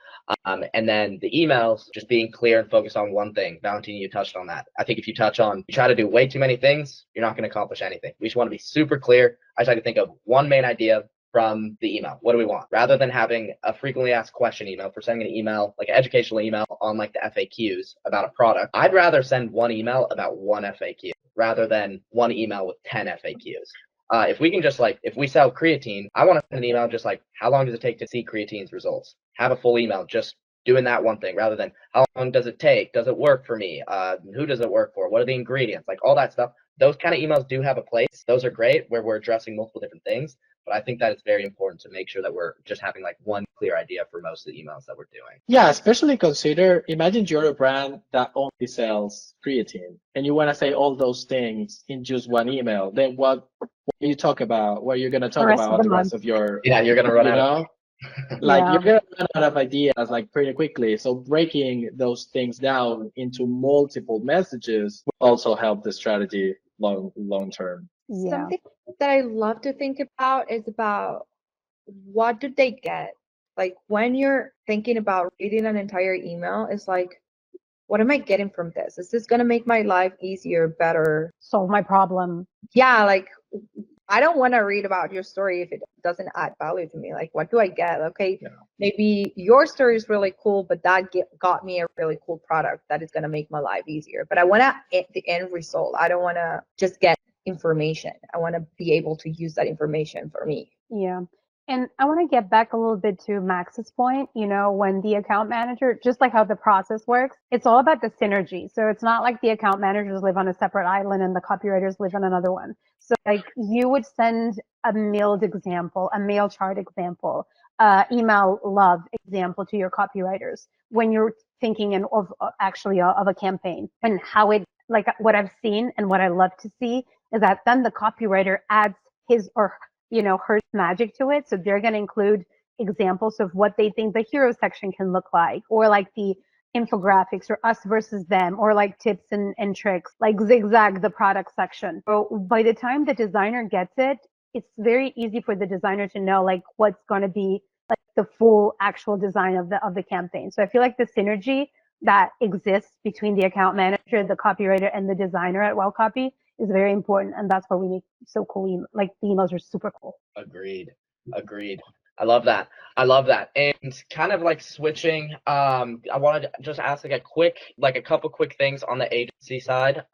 And then the emails, just being clear and focused on one thing. Valentina, you touched on that. I think if you try to do way too many things, you're not going to accomplish anything. We just want to be super clear. I try to think of one main idea, from the email? What do we want? Rather than having a frequently asked question email for sending an email, like an educational email on like the FAQs about a product, I'd rather send one email about one FAQ rather than one email with 10 FAQs. If we can just like, if we sell creatine, I want to send an email just like, how long does it take to see creatine's results? Have a full email just doing that one thing rather than how long does it take? Does it work for me? Who does it work for? What are the ingredients? Like all that stuff. Those kind of emails do have a place. Those are great where we're addressing multiple different things. But I think that it's very important to make sure that we're just having like one clear idea for most of the emails that we're doing. Yeah, especially imagine you're a brand that only sells creatine and you want to say all those things in just one email. Then what do you talk about? What you're going to talk about the rest of your, yeah, you're going to run out. Like you're going to run out of ideas like pretty quickly. So breaking those things down into multiple messages will also help the strategy long term. Yeah. Something that I love to think about is about what do they get? Like when you're thinking about reading an entire email, it's like, what am I getting from this? Is this going to make my life easier, better? Solve my problem. Yeah, like I don't want to read about your story if it doesn't add value to me. Like, what do I get? Okay, yeah. Maybe your story is really cool, but that got me a really cool product that is going to make my life easier. But I want the end result. I don't want to just get information. I want to be able to use that information for me. Yeah. And I want to get back a little bit to Max's point, when the account manager, just like how the process works, it's all about the synergy. So it's not like the account managers live on a separate island and the copywriters live on another one. So like you would send a mailed example, a mail chart example, email love example to your copywriters when you're thinking of a campaign, and how it, like what I've seen and what I love to see is that then the copywriter adds his or her magic to it. So they're going to include examples of what they think the hero section can look like, or like the infographics, or us versus them, or like tips and tricks, like zigzag the product section. So by the time the designer gets it, it's very easy for the designer to know like what's going to be like the full actual design of the campaign. So I feel like the synergy that exists between the account manager, the copywriter, and the designer at Wellcopy is very important, and that's why we make so cool. Like the emails are super cool. Agreed. I love that. And kind of like switching, I wanted to just ask like a couple quick things on the agency side,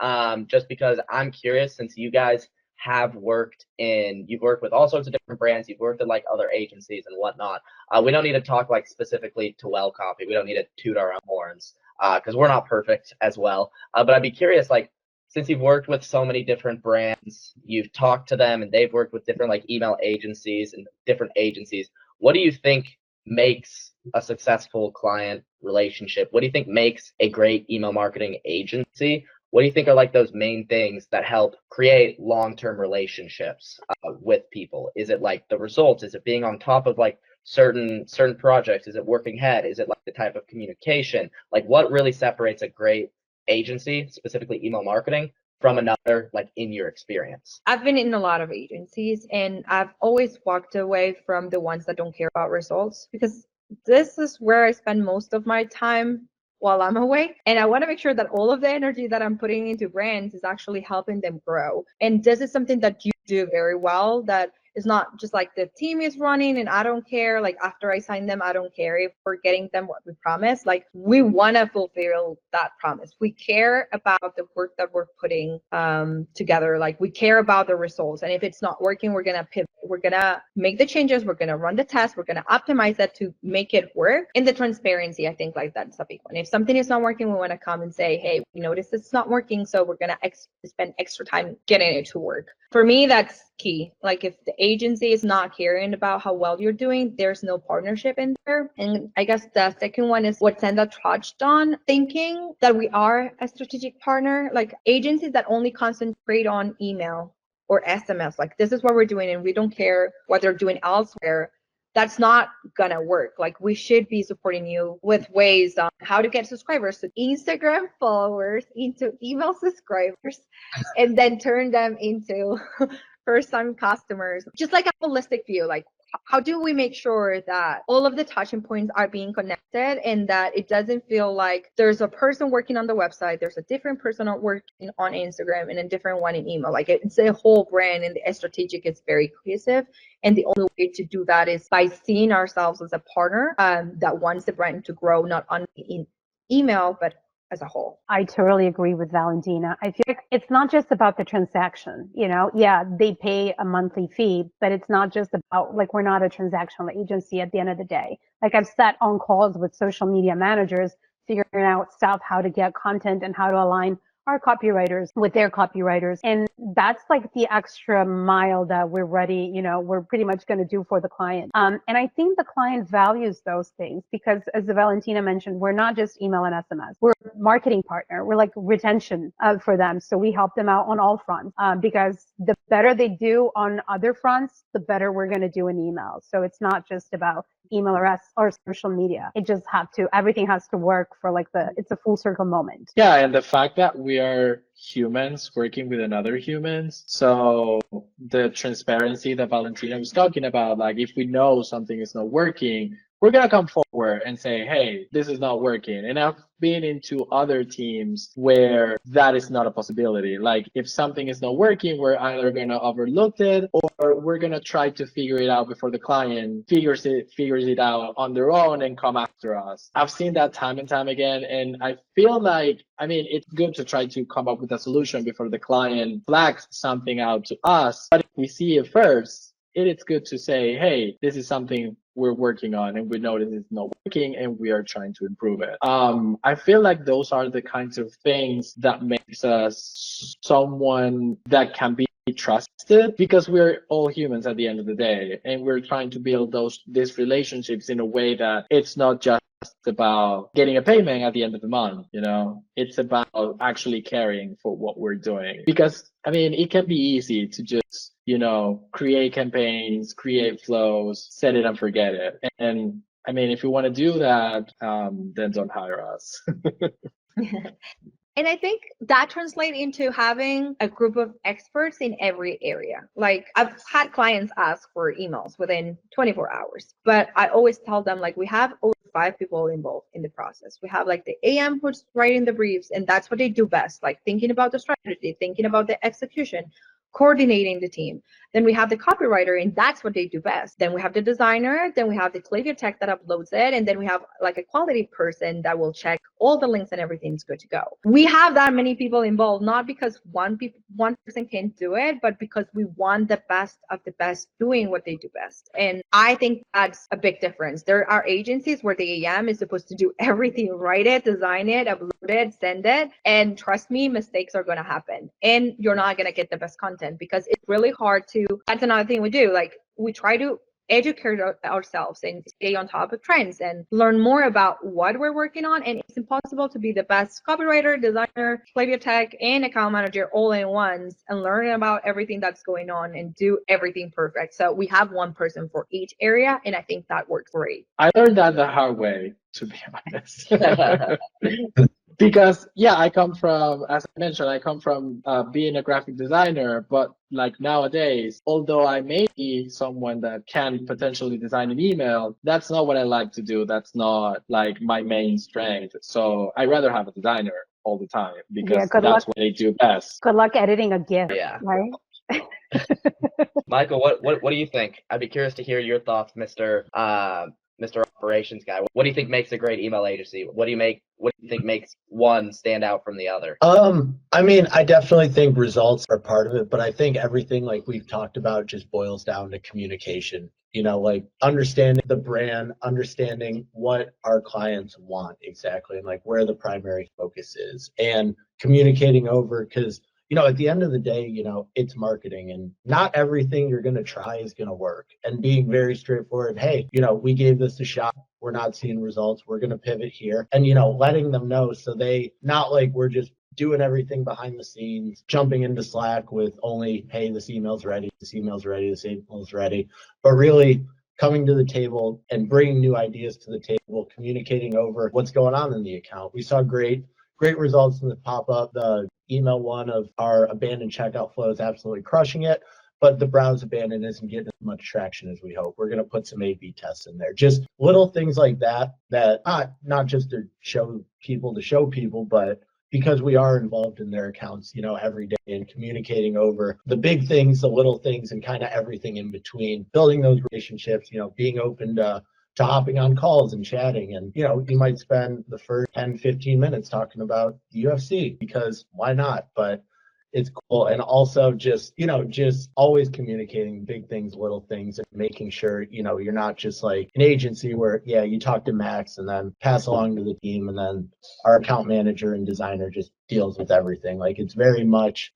just because I'm curious, since you guys have you've worked with all sorts of different brands, you've worked at like other agencies and whatnot. We don't need to talk like specifically to Wellcopy. We don't need to toot our own horns because we're not perfect as well. But I'd be curious, like, since you've worked with so many different brands, you've talked to them and they've worked with different like email agencies and different agencies. What do you think makes a successful client relationship? What do you think makes a great email marketing agency? What do you think are like those main things that help create long-term relationships with people? Is it like the results? Is it being on top of like certain projects? Is it working head? Is it like the type of communication? Like what really separates a great agency, specifically email marketing, from another, like in your experience? I've been in a lot of agencies and I've always walked away from the ones that don't care about results, because this is where I spend most of my time while I'm away. And I want to make sure that all of the energy that I'm putting into brands is actually helping them grow. And this is something that you do very well, that it's not just like the team is running and I don't care. Like after I sign them, I don't care if we're getting them what we promised. Like we want to fulfill that promise. We care about the work that we're putting together. Like we care about the results. And if it's not working, we're going to pivot. We're going to make the changes. We're going to run the test. We're going to optimize that to make it work. And the transparency, I think like that's a big one. If something is not working, we want to come and say, hey, we noticed it's not working. So we're going to spend extra time getting it to work. For me, that's key. Like if the agency is not caring about how well you're doing, there's no partnership in there. And I guess the second one is what Sandra touched on, thinking that we are a strategic partner. Like agencies that only concentrate on email or SMS, like this is what we're doing and we don't care what they're doing elsewhere, that's not gonna work. Like we should be supporting you with ways on how to get subscribers, so Instagram followers into email subscribers, and then turn them into first-time customers. Just like a holistic view, like how do we make sure that all of the touching points are being connected and that it doesn't feel like there's a person working on the website, there's a different person working on Instagram, and a different one in email? Like it's a whole brand, and the strategic is very cohesive. And the only way to do that is by seeing ourselves as a partner that wants the brand to grow, not only in email, but as a whole. I totally agree with Valentina. I feel like it's not just about the transaction, yeah, they pay a monthly fee, but it's not just about, like, we're not a transactional agency at the end of the day. Like, I've sat on calls with social media managers figuring out stuff, how to get content and how to align our copywriters with their copywriters. And that's like the extra mile that we're ready, we're pretty much going to do for the client. And I think the client values those things because, as Valentina mentioned, we're not just email and SMS. We're a marketing partner. We're like retention for them. So we help them out on all fronts because the better they do on other fronts, the better we're going to do in email. So it's not just about email or social media. It just everything has to work for it's a full circle moment. Yeah, and the fact that we are humans working with another humans. So the transparency that Valentina was talking about, like if we know something is not working, we're going to come forward and say, hey, this is not working. And I've been into other teams where that is not a possibility. Like if something is not working, we're either going to overlook it or we're going to try to figure it out before the client figures it out on their own and come after us. I've seen that time and time again. And I feel like, it's good to try to come up with a solution before the client flags something out to us. But if we see it first, it is good to say, hey, this is something we're working on and we know this is not working and we are trying to improve it. I feel like those are the kinds of things that makes us someone that can be trusted, because we're all humans at the end of the day, and we're trying to build these relationships in a way that it's not just about getting a payment at the end of the month. It's about actually caring for what we're doing, because it can be easy to just create campaigns, create flows, set it and forget it. And if you want to do that, then don't hire us. And I think that translates into having a group of experts in every area. Like I've had clients ask for emails within 24 hours, but I always tell them, like, we have over 5 people involved in the process. We have like the AM who's writing the briefs, and that's what they do best, like thinking about the strategy, thinking about the execution, coordinating the team. Then we have the copywriter, and that's what they do best. Then we have the designer, then we have the Klaviyo tech that uploads it, and then we have like a quality person that will check all the links and everything's good to go. We have that many people involved, not because one person can do it, but because we want the best of the best doing what they do best. And I think that's a big difference. There are agencies where the AM is supposed to do everything, write it, design it, upload it, send it, and trust me, mistakes are going to happen, and you're not going to get the best content because it's really hard to. That's another thing we do. Like we try to educate ourselves and stay on top of trends and learn more about what we're working on. And it's impossible to be the best copywriter, designer, Klaviyo tech, and account manager all in once and learn about everything that's going on and do everything perfect. So we have one person for each area, and I think that works great. I learned that the hard way, to be honest. Because I come from, as I mentioned, being a graphic designer, but like nowadays, although I may be someone that can potentially design an email, that's not what I like to do. That's not like my main strength. So I rather have a designer all the time because that's what they do best. Good luck editing a GIF. Yeah. Right? Michael, what do you think? I'd be curious to hear your thoughts, Mr. Operations guy. What do you think makes a great email agency? What do you think makes one stand out from the other? I definitely think results are part of it, but I think everything like we've talked about just boils down to communication. Like understanding the brand, understanding what our clients want exactly, and like where the primary focus is, and communicating over, because at the end of the day, it's marketing, and not everything you're going to try is going to work. And being very straightforward, hey, we gave this a shot. We're not seeing results. We're going to pivot here. And, letting them know, so they, not like we're just doing everything behind the scenes, jumping into Slack with only, hey, this email's ready, this email's ready, this email's ready, but really coming to the table and bringing new ideas to the table, communicating over what's going on in the account. We saw great results in the pop-up. The email one of our abandoned checkout flow is absolutely crushing it. but the browse abandon isn't getting as much traction as we hope. We're going to put some A/B tests in there. Just little things like that, not just to show people, but because we are involved in their accounts, every day and communicating over the big things, the little things, and kind of everything in between, building those relationships, being open to hopping on calls and chatting. And, you might spend the first 10, 15 minutes talking about the UFC because why not? But it's cool. And also just always communicating big things, little things, and making sure, you're not just like an agency where, you talk to Max and then pass along to the team. And then our account manager and designer just deals with everything. Like it's very much,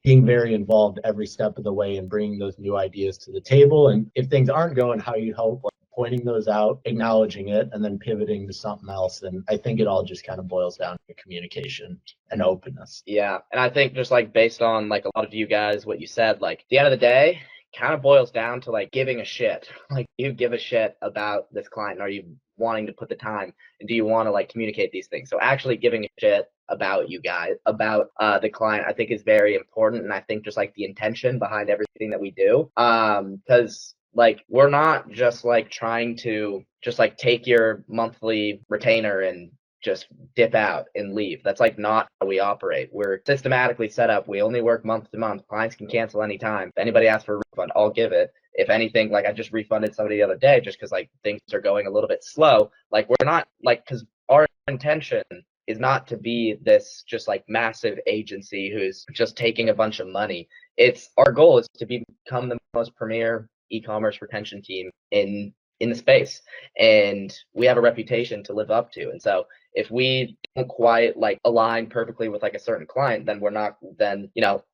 being very involved every step of the way and bringing those new ideas to the table. And if things aren't going how you hope, like pointing those out, acknowledging it, and then pivoting to something else. And I think it all just kind of boils down to communication and openness. Yeah. And I think just like based on like a lot of you guys, what you said, like at the end of the day, kind of boils down to like giving a shit. Like, do you give a shit about this client? Are you wanting to put the time? And do you want to like communicate these things? So actually giving a shit about you guys, about the client, I think is very important. And I think just like the intention behind everything that we do, because like we're not just like trying to just like take your monthly retainer and just dip out and leave. That's like not how we operate. We're systematically set up. We only work month to month. Clients can cancel anytime. If anybody asks for a refund, I'll give it. If anything, like I just refunded somebody the other day just because like things are going a little bit slow. Like we're not like, because our intention is not to be this just like massive agency who's just taking a bunch of money. It's our goal is to become the most premier e-commerce retention team in the space, and we have a reputation to live up to. And so if we don't quite like align perfectly with like a certain client, then we're not, then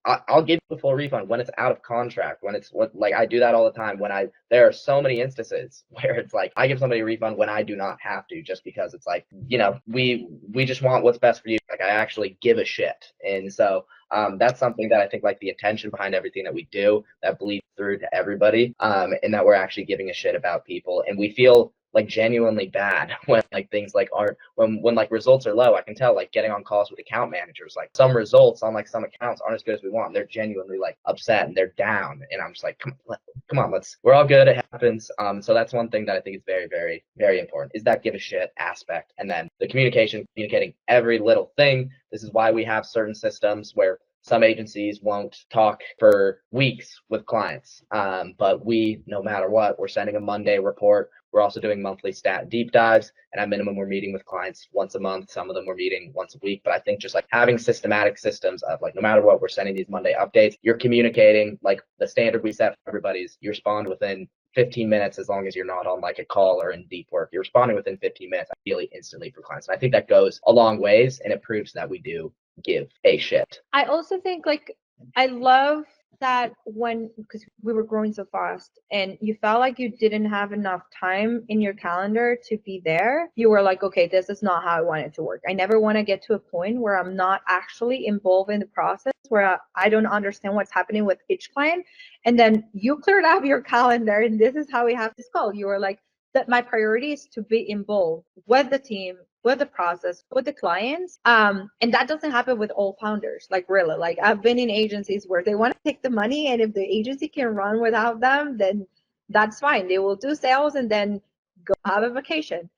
I'll give you a full refund when it's out of contract, when it's what, like I do that all the time. There are so many instances where it's like I give somebody a refund when I do not have to, just because it's like, we just want what's best for you. Like I actually give a shit. And so that's something that I think like the intention behind everything that we do that bleeds through to everybody, and that we're actually giving a shit about people. And we feel like genuinely bad when like things like aren't, when like results are low. I can tell, like getting on calls with account managers, like some results on like some accounts aren't as good as we want. They're genuinely like upset and they're down, and I'm just like, come on, we're all good, it happens. So that's one thing that I think is very, very, very important, is that give a shit aspect. And then the communicating every little thing. This is why we have certain systems where some agencies won't talk for weeks with clients, but we, no matter what, we're sending a Monday report. We're also doing monthly stat deep dives, and at minimum, we're meeting with clients once a month. Some of them we're meeting once a week. But I think just like having systematic systems of like, no matter what, we're sending these Monday updates. You're communicating, like the standard we set for everybody is you respond within 15 minutes, as long as you're not on like a call or in deep work. You're responding within 15 minutes, ideally instantly, for clients. And I think that goes a long ways, and it proves that we do give a shit. I also think like I love that because we were growing so fast and you felt like you didn't have enough time in your calendar to be there, you were like, okay, this is not how I want it to work. I never want to get to a point where I'm not actually involved in the process, where I don't understand what's happening with each client. And then you cleared out your calendar, and this is how we have this call. You were like, that my priority is to be involved with the team, with the process, with the clients. And that doesn't happen with all founders. Like really, like I've been in agencies where they want to take the money, and if the agency can run without them, then that's fine. They will do sales and then go have a vacation.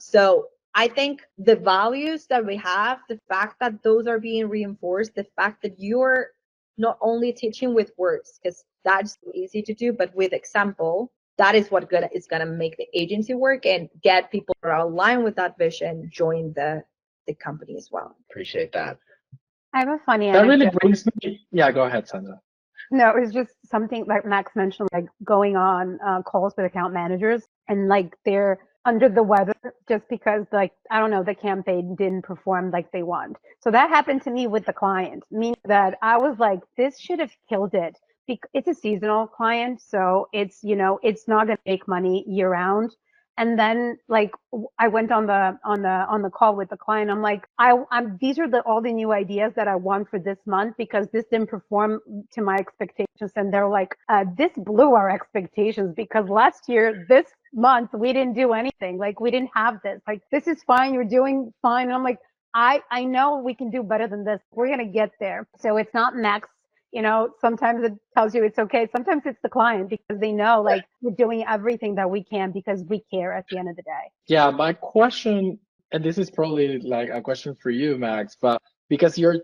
So I think the values that we have, the fact that those are being reinforced, the fact that you're not only teaching with words, because that's easy to do, but with example, that is what is gonna make the agency work and get people that are aligned with that vision join the company as well. Appreciate that. I have a funny That really anecdote. brings me. Yeah, go ahead, Sandra. No, it was just something like Max mentioned, like going on calls with account managers, and like they're under the weather just because, like, I don't know, the campaign didn't perform like they want. So that happened to me with the client, meaning that I was like, this should have killed it. It's a seasonal client, so it's, it's not going to make money year round. And then like I went on the call with the client. I'm like, these are all the new ideas that I want for this month because this didn't perform to my expectations. And they're like, this blew our expectations because last year, this month, we didn't do anything. Like we didn't have this. Like, this is fine. You're doing fine. And I'm like, I know we can do better than this. We're going to get there. So it's not Max sometimes it tells you it's okay. Sometimes it's the client because they know like we're doing everything that we can because we care at the end of the day. Yeah, my question, and this is probably like a question for you, Max, but because you're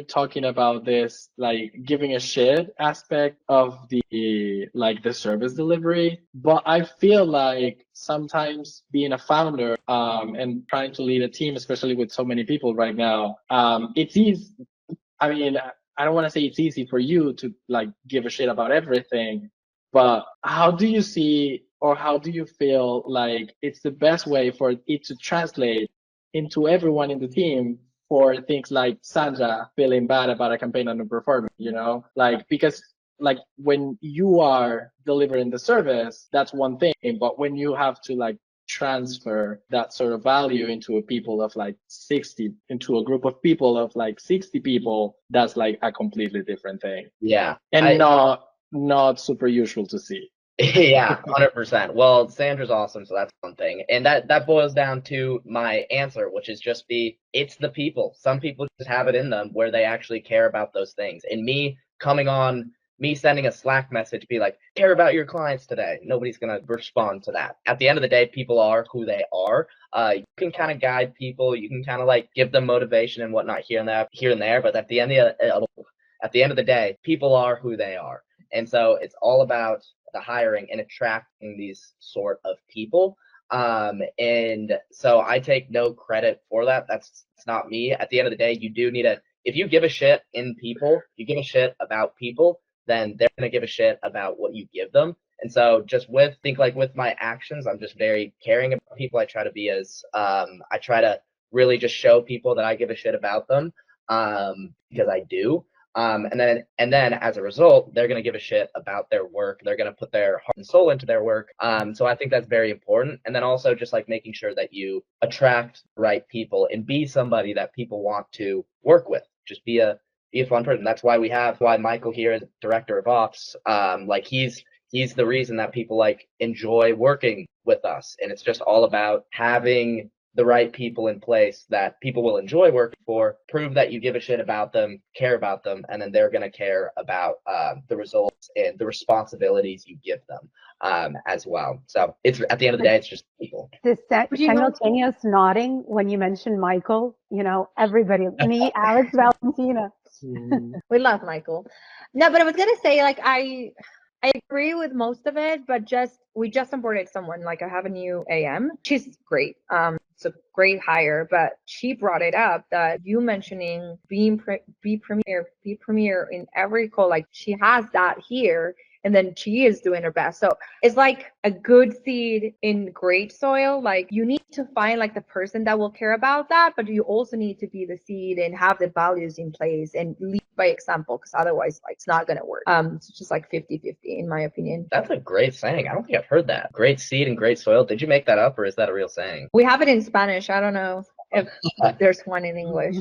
talking about this like giving a shit aspect of the service delivery, but I feel like sometimes being a founder and trying to lead a team, especially with so many people right now, it's easy. I mean, I don't want to say it's easy for you to like give a shit about everything, but how do you see or how do you feel like it's the best way for it to translate into everyone in the team for things like Sandra feeling bad about a campaign underperforming, like because like when you are delivering the service, that's one thing, but when you have to like transfer that sort of value into a people of like 60 into a group of people of like 60 people, that's like a completely different thing. Yeah. And not super usual to see. Yeah, 100%. Well, Sandra's awesome, so that's one thing. And that boils down to my answer, which is just it's the people. Some people just have it in them where they actually care about those things. And me sending a Slack message, be like, care about your clients today. Nobody's going to respond to that. At the end of the day, people are who they are. You can kind of guide people. You can kind of like give them motivation and whatnot here and there. But at the end of the day, people are who they are. And so it's all about the hiring and attracting these sort of people. And so I take no credit for that. It's not me. At the end of the day, you do need if you give a shit you give a shit about people, then they're going to give a shit about what you give them. And so just with my actions, I'm just very caring about people. I try to really just show people that I give a shit about them, because I do. And then as a result, they're going to give a shit about their work. They're going to put their heart and soul into their work. So I think that's very important. And then also just like making sure that you attract the right people and be somebody that people want to work with. Just be a fun person. That's why why Michael here is director of ops. Like he's the reason that people like enjoy working with us. And it's just all about having the right people in place that people will enjoy working for, prove that you give a shit about them, care about them, and then they're going to care about the results and the responsibilities you give them as well. So it's at the end of the day, it's just people. This simultaneous nodding when you mentioned Michael, everybody, me, Alex, Valentina. We love Michael. No, but I was gonna say, like, I agree with most of it, but we just onboarded someone. Like, I have a new AM. She's great. It's a great hire, but she brought it up that you mentioning be premier in every call. Like, she has that here. And then she is doing her best. So it's like a good seed in great soil. Like, you need to find like the person that will care about that, but you also need to be the seed and have the values in place and lead by example, because otherwise like it's not going to work. It's just like 50-50 in my opinion. That's a great saying. I don't think I've heard that. Great seed and great soil. Did you make that up or is that a real saying? We have it in Spanish. I don't know if there's one in English.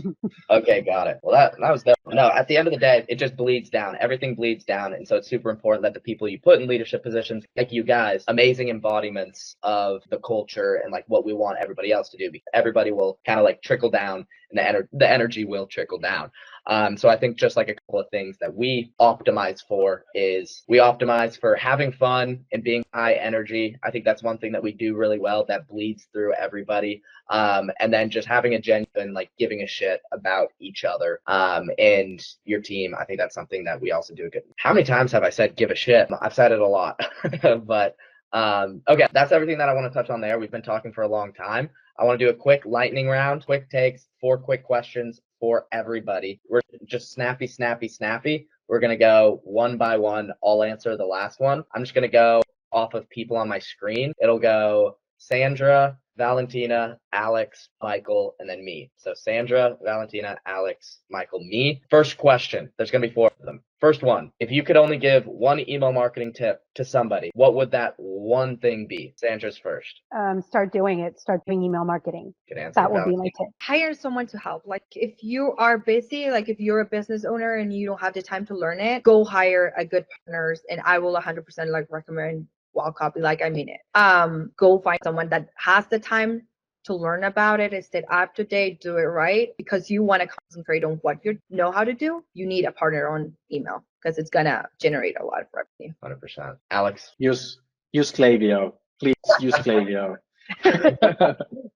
Okay, got it. Well, that was dope. No, at the end of the day, it just bleeds down. Everything bleeds down. And so it's super important that the people you put in leadership positions, like you guys, amazing embodiments of the culture and like what we want everybody else to do, because everybody will kind of like trickle down and the energy will trickle down. So I think just like a couple of things that we optimize for is we optimize for having fun and being high energy. I think that's one thing that we do really well that bleeds through everybody. And then just having a genuine, like giving a shit about each other and your team. I think that's something that we also do good. How many times have I said give a shit? I've said it a lot, but okay, that's everything that I want to touch on there. We've been talking for a long time. I want to do a quick lightning round, quick takes, 4 quick questions for everybody. We're just snappy. We're going to go one by one. I'll answer the last one. I'm just going to go off of people on my screen. It'll go Sandra, Valentina, Alex, Michael, and then me. So Sandra, Valentina, Alex, Michael, me. First question. There's going to be 4 of them. First one, if you could only give one email marketing tip to somebody, what would that one thing be? Sandra's first. Start doing it. Start doing email marketing. Good answer. That would be my tip. Hire someone to help. Like, if you are busy, like if you're a business owner and you don't have the time to learn it, go hire a good partners. And I will 100% like recommend Wellcopy. Like, I mean it. Go find someone that has the time to learn about it, stay up to date, do it right, because you want to concentrate on what you know how to do. You need a partner on email because it's gonna generate a lot of revenue. 100%. Alex? Use Klaviyo. Please use Klaviyo. Good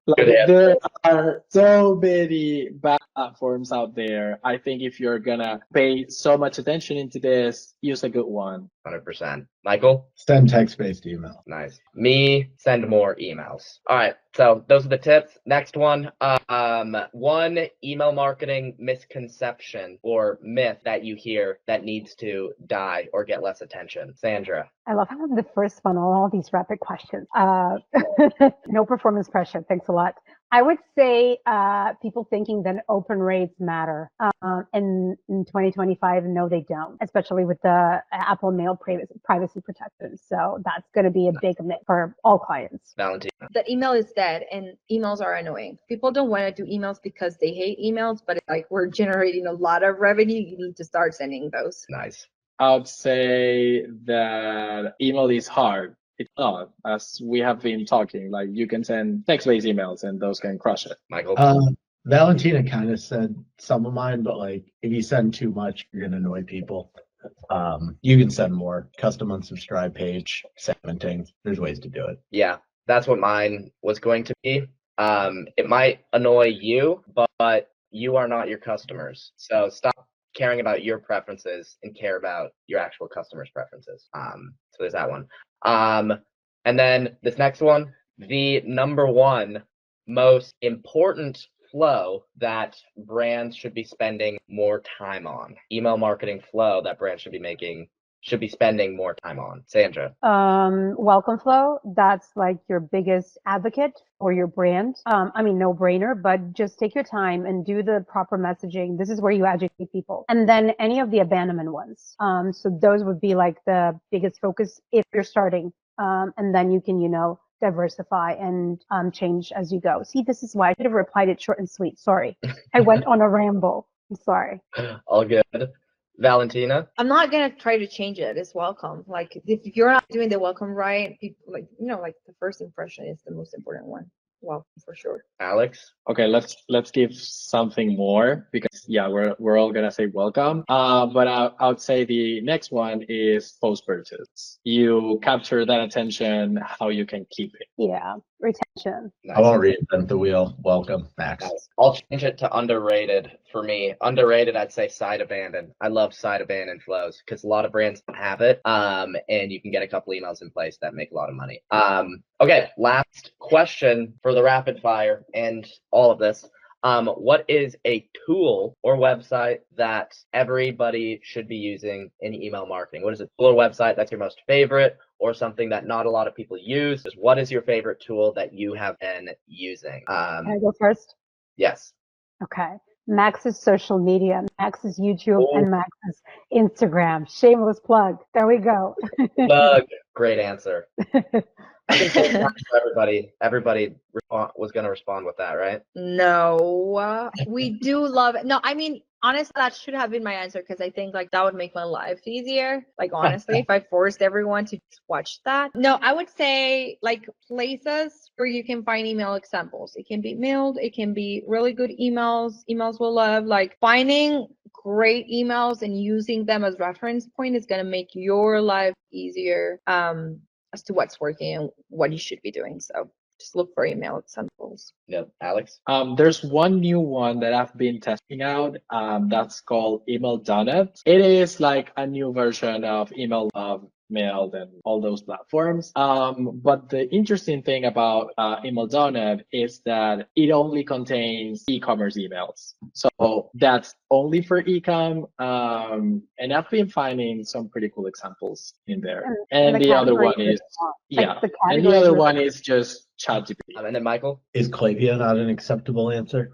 Like, answer. there are so many bad platforms out there. I think if you're gonna pay so much attention into this, use a good one. 100%. Michael? Send text-based email. Nice. Me, send more emails. All right. So those are the tips. Next one. One email marketing misconception or myth that you hear that needs to die or get less attention. Sandra? I love how I'm the first one on all these rapid questions. No performance pressure. Thanks a lot. I would say people thinking that open rates matter. And in 2025, no, they don't, especially with the Apple Mail privacy protections. So that's going to be a big myth for all clients. Valentina? That email is dead and emails are annoying. People don't want to do emails because they hate emails, but it's like we're generating a lot of revenue. You need to start sending those. Nice. I would say that email is hard. It's not, as we have been talking. Like, you can send text-based emails and those can crush it. Michael? Valentina kind of said some of mine, but like if you send too much, you're gonna annoy people. You can send more. Custom unsubscribe page, segmenting. There's ways to do it. Yeah, that's what mine was going to be. It might annoy you, but you are not your customers. So stop caring about your preferences and care about your actual customers' preferences. So there's that one. And then this next one, the number one most important flow that brands should be spending more time on. Email marketing flow that brands should be spending more time on. Sandra? Welcome flow. That's like your biggest advocate for your brand. I mean, no brainer, but just take your time and do the proper messaging. This is where you educate people. And then any of the abandonment ones. So those would be like the biggest focus if you're starting. And then you can, diversify and change as you go. See, this is why I should have replied it short and sweet. Sorry. I went on a ramble. I'm sorry. All good. Valentina? I'm not gonna try to change it. It's welcome. Like if you're not doing the welcome right, people like the first impression is the most important one. Welcome for sure. Alex? Okay, let's give something more, because yeah, we're all gonna say welcome. But I would say the next one is post purchase. You capture that attention, how you can keep it. Yeah. Retention. Nice. I won't reinvent the wheel. Welcome, Max. Nice. I'll change it to underrated for me. Underrated, I'd say side abandon. I love side abandon flows because a lot of brands don't have it. And you can get a couple emails in place that make a lot of money. Okay, last question for the rapid fire and all of this. What is a tool or website that everybody should be using in email marketing? What is a tool or website that's your most favorite, or something that not a lot of people use? What is your favorite tool that you have been using? Can I go first? Yes. Okay. Max's social media, Max's YouTube, Oh. and Max's Instagram. Shameless plug. There we go. Plug. Great answer. I think that's not for everybody. Everybody was going to respond with that, right? No, we do love it. No, I mean, honestly, that should have been my answer because I think like that would make my life easier. Like honestly, if I forced everyone to just watch that. No, I would say like places where you can find email examples. It can be mailed. It can be really good emails. Emails will love. Like finding great emails and using them as reference point is going to make your life easier. As to what's working and what you should be doing. So just look for email examples. Yep. Alex? There's one new one that I've been testing out. That's called Email Donut. It is like a new version of Email Love, Mailed, and all those platforms. But the interesting thing about Email Donut is that it only contains e-commerce emails. So that's only for e-com. And I've been finding some pretty cool examples in there. And the other one is, yeah. And the other one is just ChatGPT. And then Michael? Is Klaviyo not an acceptable answer?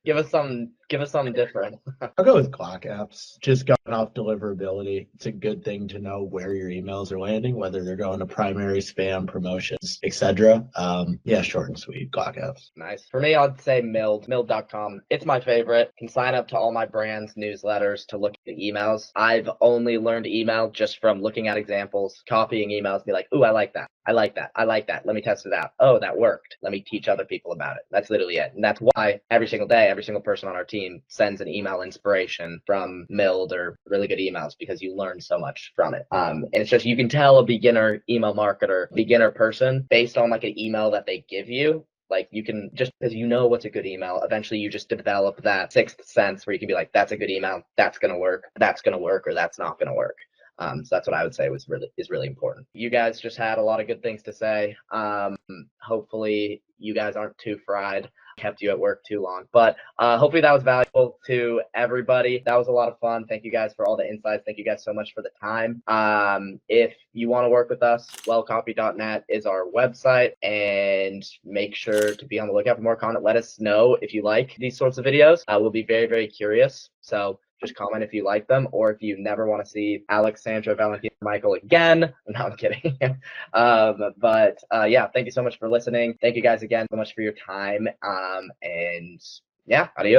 Give us something different. I'll go with Clock Apps. Just going off deliverability. It's a good thing to know where your emails are landing, whether they're going to primary, spam, promotions, etc. Yeah, short and sweet. Clock Apps. Nice. For me, I'd say Mild.com. It's my favorite. Can sign up to all my brand's newsletters to look at the emails. I've only learned email just from looking at examples, copying emails, be like, ooh, I like that. I like that. I like that. Let me test it out. Oh, that worked. Let me teach other people about it. That's literally it. And that's why every single day, every single person on our team sends an email inspiration from Mild or really good emails, because you learn so much from it. And it's just, you can tell a beginner email marketer, beginner person, based on like an email that they give you. Like, you can, just because you know what's a good email, eventually you just develop that sixth sense where you can be like, that's a good email, that's going to work, or that's not going to work. So that's what I would say is really important. You guys just had a lot of good things to say. Hopefully you guys aren't too fried, kept you at work too long, but hopefully that was valuable to everybody. That was a lot of fun. Thank you guys for all the insights. Thank you guys so much for the time. If you want to work with us, wellcopy.net is our website, and make sure to be on the lookout for more content. Let us know if you like these sorts of videos. We'll be very, very curious. So just comment if you like them, or if you never want to see Alex, Sandra, Valentina, Michael again. No, I'm kidding. Yeah, thank you so much for listening. Thank you guys again so much for your time. And yeah, adios.